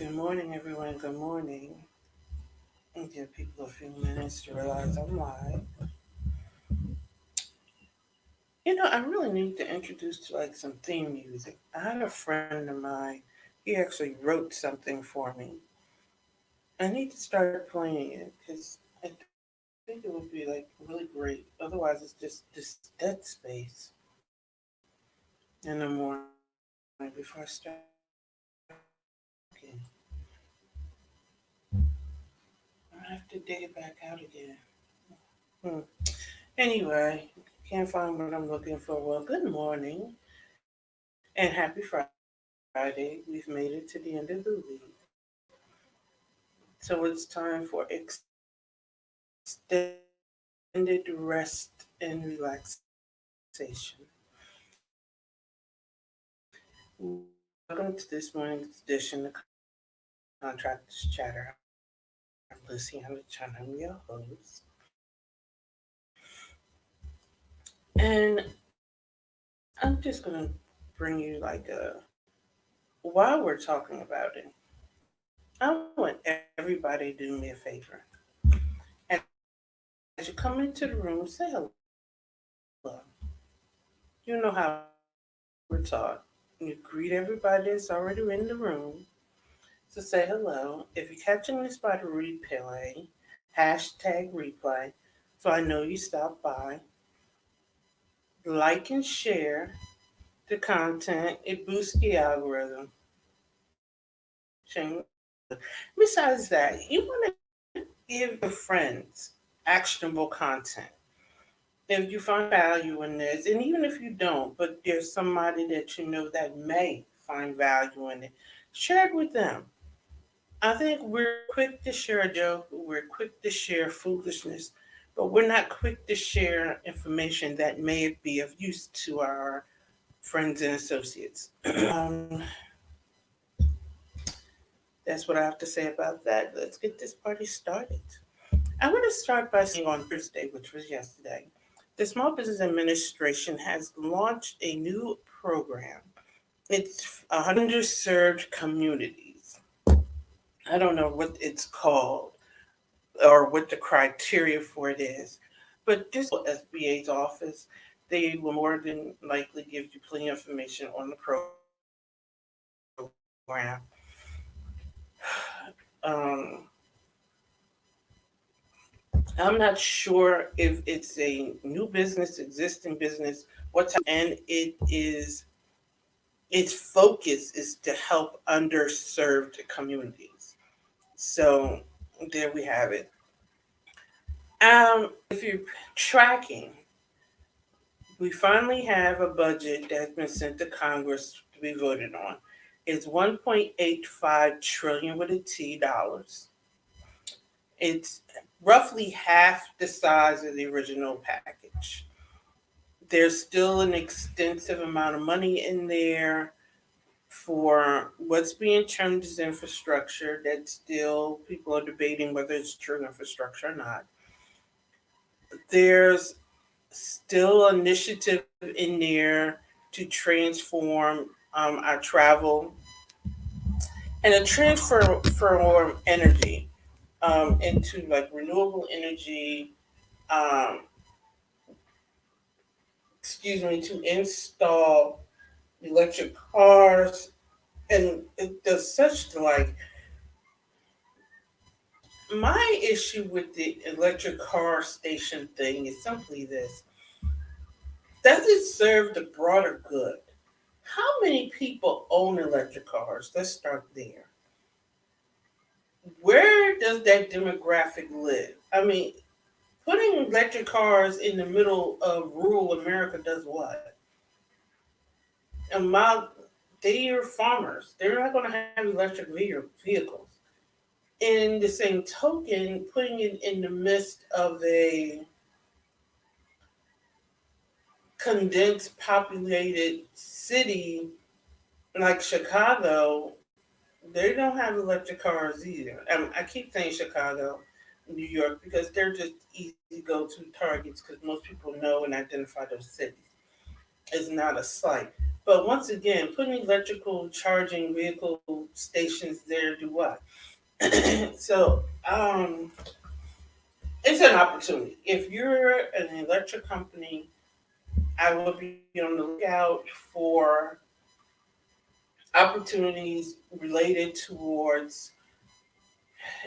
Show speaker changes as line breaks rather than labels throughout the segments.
Good morning, everyone. Good morning. And give people a few minutes to realize I'm live. I really need to introduce to like some theme music. I had a friend of mine. He actually wrote something for me. I need to start playing it because I think it would be like really great. Otherwise, it's just this dead space in the morning before I start talking. I have to dig it back out again. Hmm. Anyway, can't find what I'm looking for. Well, good morning and happy Friday. We've made it to the end of the week. So it's time for extended rest and relaxation. Welcome to this morning's edition of Contractor Chatter. I'm Luciana Chan. I'm your host. And I'm just going to bring you while we're talking about it, I want everybody to do me a favor. As you come into the room, say hello. You know how we're taught. You greet everybody that's already in the room. So say hello. If you're catching this by the replay, hashtag replay. So I know you stopped by. Like and share the content. It boosts the algorithm. Shameless plug. Besides that, you want to give your friends actionable content. If you find value in this, and even if you don't, but there's somebody that you know that may find value in it, share it with them. I think we're quick to share a joke, we're quick to share foolishness, but we're not quick to share information that may be of use to our friends and associates. That's what I have to say about that. Let's get this party started. I want to start by saying on Thursday, which was yesterday, the Small Business Administration has launched a new program. It's underserved communities. I don't know what it's called or what the criteria for it is, but this SBA's office, they will more than likely give you plenty of information on the program. Um, I'm not sure if it's a new business, existing business, and its focus is to help underserved communities. So there we have it. If you're tracking, we finally have a budget that's been sent to Congress to be voted on. It's 1.85 trillion with a T dollars. It's roughly half the size of the original package. There's still an extensive amount of money in there for what's being termed as infrastructure that still people are debating whether it's true infrastructure or not. There's still initiative in there to transform our travel and a transfer from energy into like renewable energy. Um, to install electric cars, and it does such to like my issue with the electric car station thing is simply this: does it serve the broader good? How many people own electric cars? Let's start there. Where does that demographic live? I mean, putting electric cars in the middle of rural America does what? And they are farmers. They're not going to have electric vehicles. In the same token, putting it in the midst of a condensed, populated city like Chicago, they don't have electric cars either. I keep saying Chicago, New York, because they're just easy go-to targets because most people know and identify those cities. It's not a slight. But once again, putting electrical charging vehicle stations there do what? So it's an opportunity. If you're an electric company, I will be on the lookout for opportunities related towards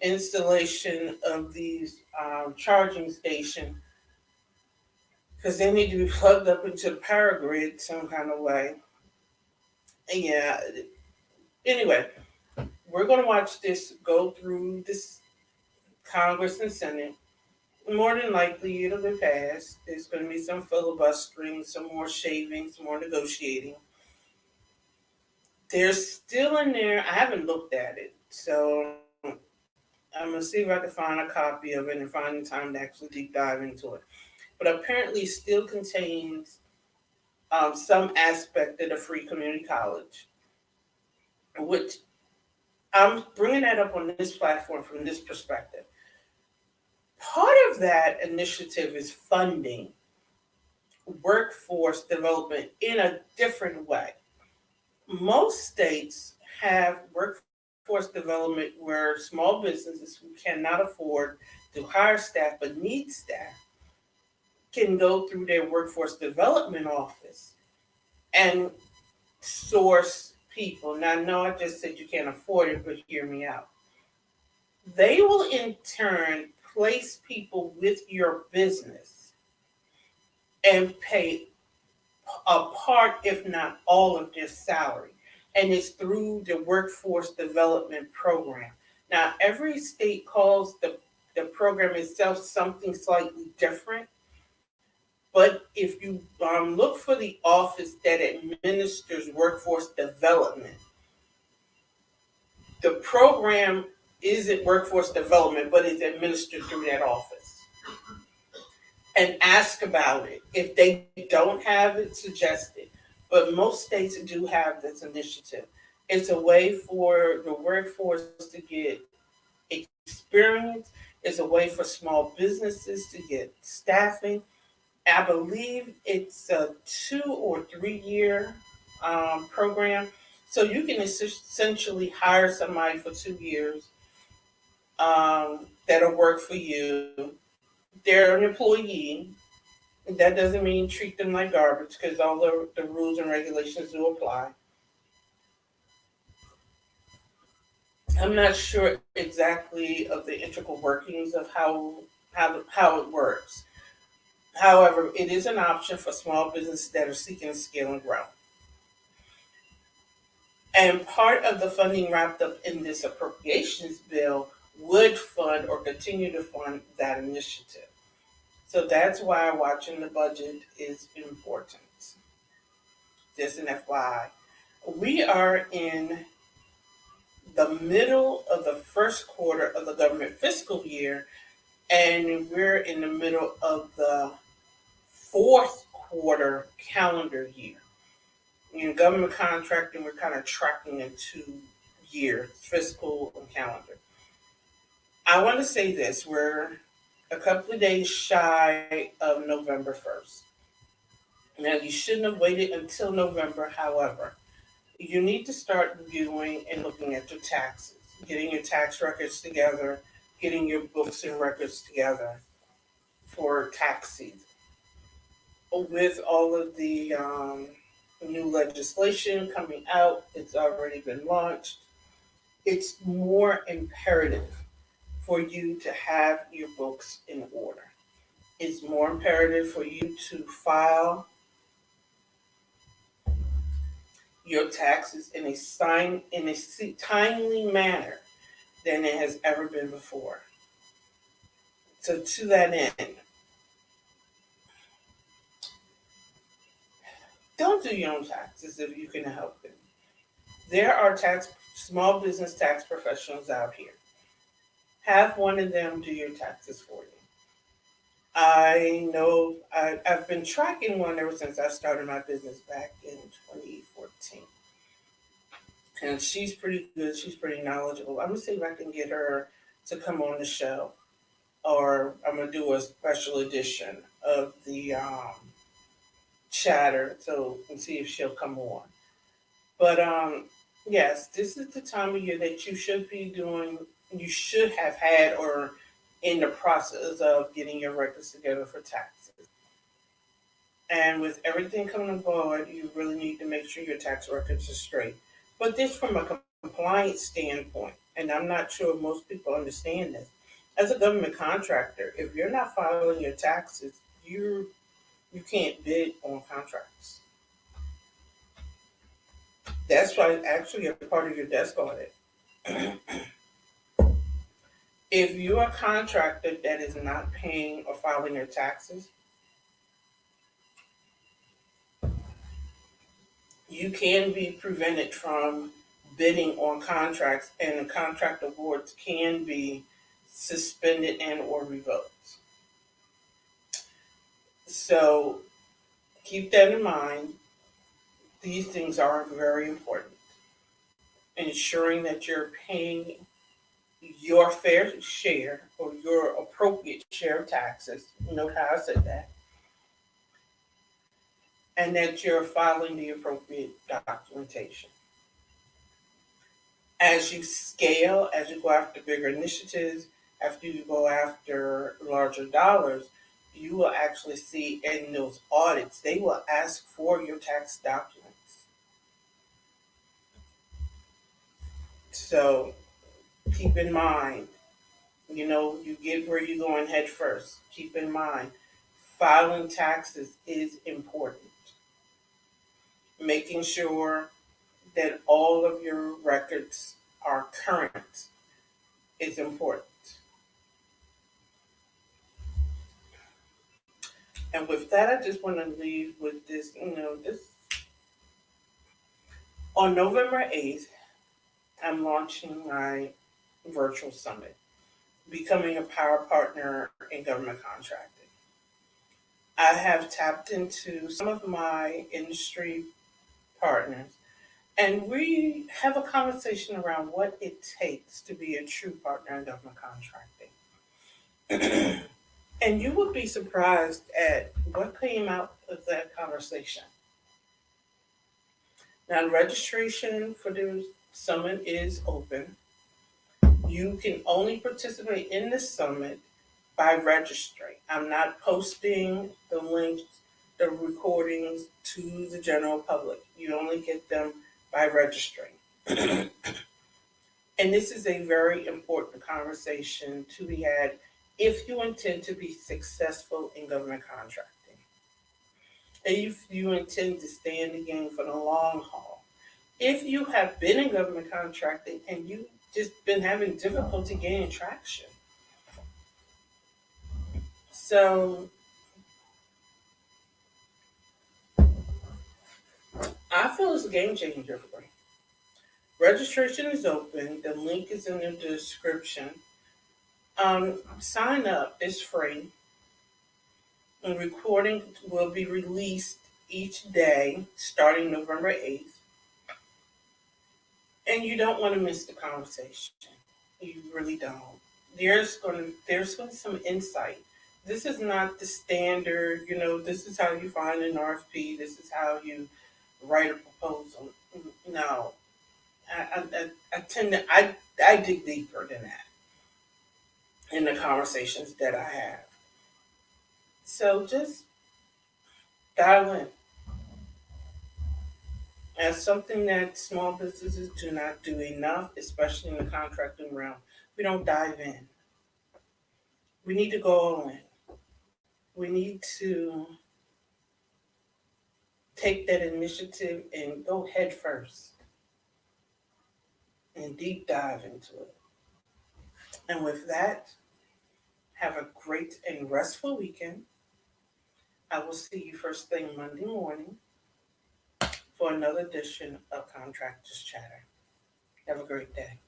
installation of these charging stations because they need to be plugged up into the power grid some kind of way. And yeah. Anyway, we're going to watch this go through this Congress and Senate. More than likely, it'll be passed. There's going to be some filibustering, some more shaving, some more negotiating. There's still in there. I haven't looked at it, so I'm gonna see if I can find a copy of it and find the time to actually deep dive into it. But apparently, it still contains some aspect of the free community college, which I'm bringing that up on this platform from this perspective. Part of that initiative is funding workforce development in a different way. Most states have workforce development where small businesses who cannot afford to hire staff but need staff can go through their workforce development office and source people. Now, no, I just said you can't afford it, but hear me out. They will in turn place people with your business and pay a part, if not all, of their salary. And it's through the workforce development program. Now, every state calls the program itself something slightly different. But if you look for the office that administers workforce development, the program isn't workforce development, but it's administered through that office. And ask about it. If they don't have it, suggest it. But most states do have this initiative. It's a way for the workforce to get experience. It's a way for small businesses to get staffing. I believe it's a 2 or 3 year program. So you can essentially hire somebody for 2 years that'll work for you. They're an employee. That doesn't mean treat them like garbage because all the rules and regulations do apply. I'm not sure exactly of the integral workings of how it works. However, it is an option for small businesses that are seeking to scale and grow. And part of the funding wrapped up in this appropriations bill would fund or continue to fund that initiative. So that's why watching the budget is important. Just an FYI. We are in the middle of the first quarter of the government fiscal year, and we're in the middle of the fourth quarter calendar year. In government contracting, we're kind of tracking in 2 years, fiscal and calendar. I want to say this: we're a couple of days shy of November 1st. Now, you shouldn't have waited until November, however. You need to start reviewing and looking at your taxes, getting your tax records together, getting your books and records together for tax season. With all of the new legislation coming out, it's already been launched. It's more imperative for you to have your books in order. It's more imperative for you to file your taxes in a timely manner than it has ever been before. So to that end, don't do your own taxes if you can help it. There are small business tax professionals out here. Have one of them do your taxes for you. I know I've been tracking one ever since I started my business back in 2014. And she's pretty good. She's pretty knowledgeable. I'm going to see if I can get her to come on the show. Or I'm going to do a special edition of the Chatter, so and see if she'll come on. But yes, this is the time of year that you should be doing. You should have had or in the process of getting your records together for taxes. And with everything coming aboard, you really need to make sure your tax records are straight. But this from a compliance standpoint, and I'm not sure most people understand this. As a government contractor, if you're not filing your taxes, you can't bid on contracts. That's why actually a part of your desk audit. If you're a contractor that is not paying or filing your taxes, you can be prevented from bidding on contracts, and the contract awards can be suspended and or revoked. So keep that in mind. These things are very important. Ensuring that you're paying your fair share or your appropriate share of taxes. Note how I said that. And that you're filing the appropriate documentation. As you scale, as you go after bigger initiatives, after you go after larger dollars, you will actually see in those audits, they will ask for your tax documents. So keep in mind, you get where you're going head first. Keep in mind, filing taxes is important. Making sure that all of your records are current is important. And with that, I just want to leave with this, this on November 8th, I'm launching my virtual summit, becoming a power partner in government contracting. I have tapped into some of my industry partners, and we have a conversation around what it takes to be a true partner in government contracting. And you would be surprised at what came out of that conversation. Now, registration for the summit is open. You can only participate in the summit by registering. I'm not posting the links, the recordings to the general public. You only get them by registering. And this is a very important conversation to be had if you intend to be successful in government contracting. If you intend to stay in the game for the long haul. If you have been in government contracting and you've just been having difficulty gaining traction. So I feel it's a game changer for me. Registration is open. The link is in the description. Sign up. It's free. And recording will be released each day starting November 8th. And you don't want to miss the conversation. You really don't. There's going to be some insight. This is not the standard, this is how you find an RFP, this is how you write a proposal. No. I tend to I dig deeper than that in the conversations that I have. So just dial in. As something that small businesses do not do enough, especially in the contracting realm, we don't dive in. We need to go all in. We need to take that initiative and go head first and deep dive into it. And with that, have a great and restful weekend. I will see you first thing Monday morning for another edition of Contractors Chatter. Have a great day.